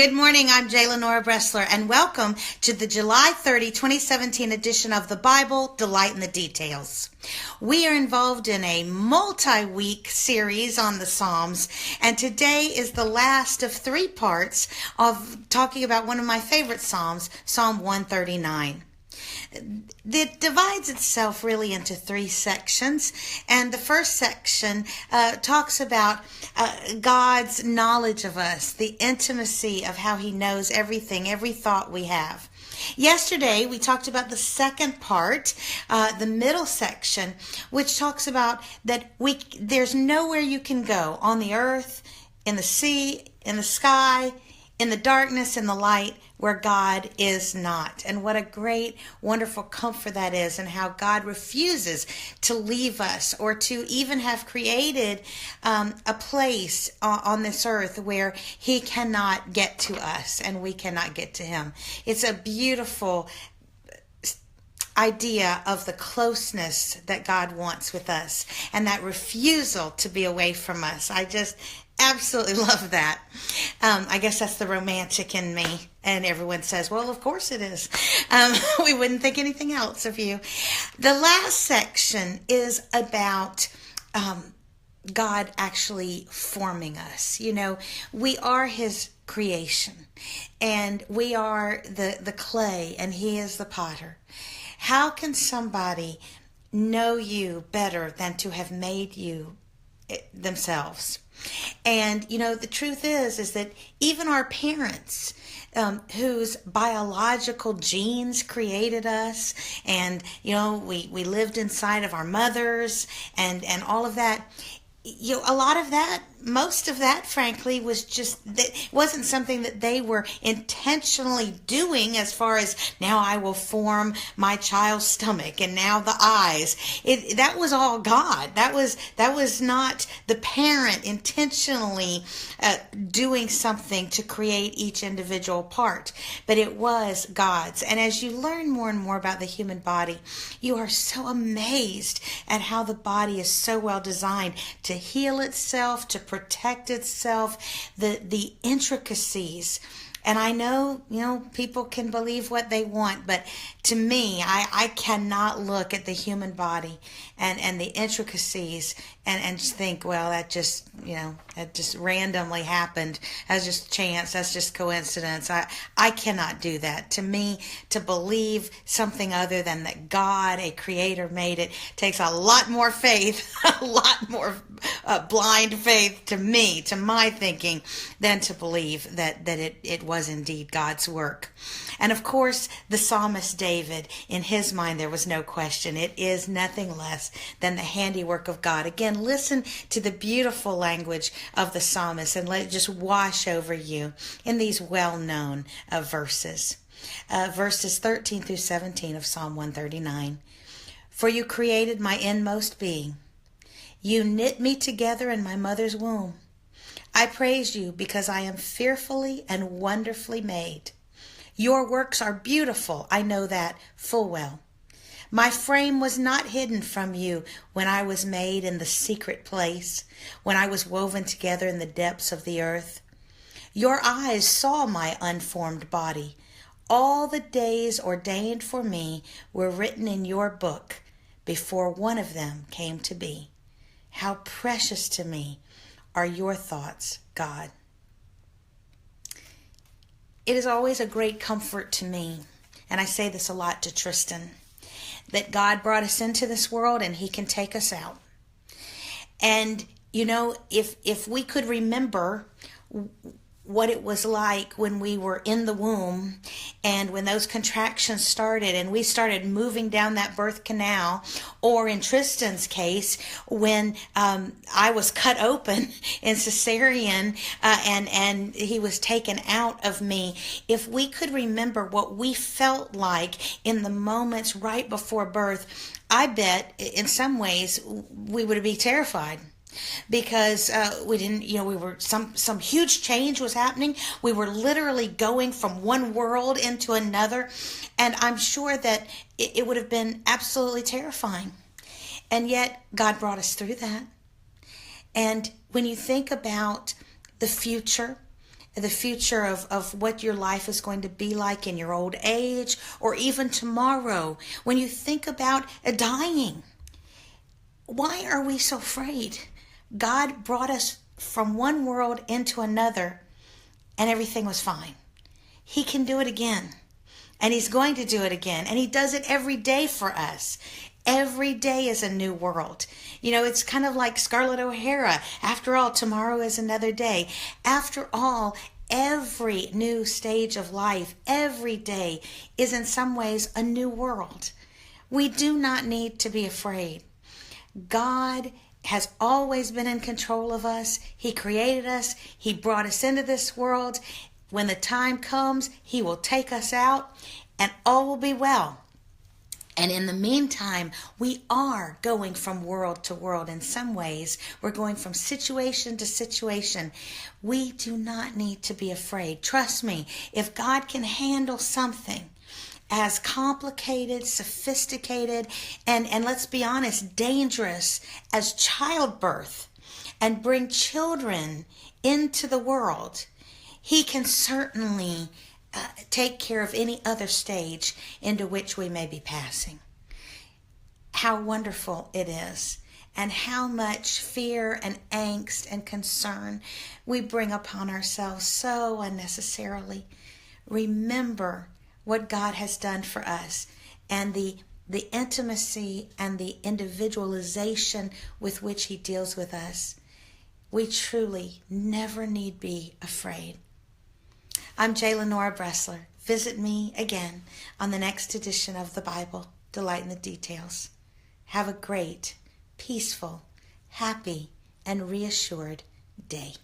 Good morning. I'm J. Lenora Bressler, and welcome to the July 30, 2017 edition of the Bible, Delight in the Details. We are involved in a multi-week series on the Psalms, and today is the last of three parts of talking about one of my favorite Psalms, Psalm 139. It divides itself really into three sections, and the first section talks about God's knowledge of us, the intimacy of how He knows everything, every thought we have. Yesterday, we talked about the second part, the middle section, which talks about that there's nowhere you can go on the earth, in the sea, in the sky, in the darkness, in the light, where God is not. And what a great, wonderful comfort that is, and how God refuses to leave us or to even have created a place on this earth where He cannot get to us and we cannot get to Him. It's a beautiful idea of the closeness that God wants with us and that refusal to be away from us. I just absolutely love that. I guess that's the romantic in me. And everyone says, well, of course it is. We wouldn't think anything else of you. The last section is about God actually forming us. You know, we are His creation, and we are the clay, and He is the potter. How can somebody know you better than to have made you themselves? And, you know, the truth is that even our parents, whose biological genes created us, and, you know, we lived inside of our mothers and all of that, you know, a lot of that, most of that, frankly, was just, that wasn't something that they were intentionally doing as far as, now I will form my child's stomach and now the eyes. That was all God. That was not the parent intentionally doing something to create each individual part, but it was God's. And as you learn more and more about the human body, you are so amazed at how the body is so well designed to heal itself, to protect itself, the intricacies. And I know, you know, people can believe what they want, but to me, I cannot look at the human body and the intricacies and just think, well, that just, you know, that just randomly happened. That's just chance. That's just coincidence. I cannot do that. To me, to believe something other than that God, a creator, made it takes a lot more faith, a lot more blind faith to me, to my thinking, than to believe that it was indeed God's work. And of course, the psalmist David, in his mind, there was no question. It is nothing less than the handiwork of God. Again, listen to the beautiful language of the psalmist and let it just wash over you in these well-known verses. Verses 13 through 17 of Psalm 139. For you created my inmost being. You knit me together in my mother's womb. I praise you because I am fearfully and wonderfully made. Your works are beautiful, I know that full well. My frame was not hidden from you when I was made in the secret place, when I was woven together in the depths of the earth. Your eyes saw my unformed body. All the days ordained for me were written in your book before one of them came to be. How precious to me are your thoughts, God. It is always a great comfort to me, and I say this a lot to Tristan, that God brought us into this world and He can take us out. And, you know, if we could remember what it was like when we were in the womb and when those contractions started and we started moving down that birth canal, or in Tristan's case, when I was cut open in cesarean and he was taken out of me, if we could remember what we felt like in the moments right before birth, I bet in some ways we would be terrified. Because we didn't, you know, we were some huge change was happening. We were literally going from one world into another, and I'm sure that it would have been absolutely terrifying. And yet God brought us through that. And when you think about the future the future of what your life is going to be like in your old age or even tomorrow. When you think about dying, why are we so afraid? God brought us from one world into another and everything was fine. He can do it again. And he's going to do it again. And he does it every day for us. Every day is a new world. You know, it's kind of like Scarlett O'Hara. After all, tomorrow is another day. After all, every new stage of life, every day is in some ways a new world. We do not need to be afraid. God has always been in control of us. He created us. He brought us into this world. When the time comes, he will take us out and all will be well. And in the meantime, we are going from world to world. In some ways, we're going from situation to situation. We do not need to be afraid. Trust me, if God can handle something as complicated, sophisticated, and let's be honest, dangerous as childbirth and bring children into the world, he can certainly take care of any other stage into which we may be passing. How wonderful it is, and how much fear and angst and concern we bring upon ourselves so unnecessarily. Remember what God has done for us and the intimacy and the individualization with which he deals with us. We truly never need be afraid. I'm J. Lenora Bressler. Visit me again on the next edition of the Bible, Delight in the Details. Have a great, peaceful, happy, and reassured day.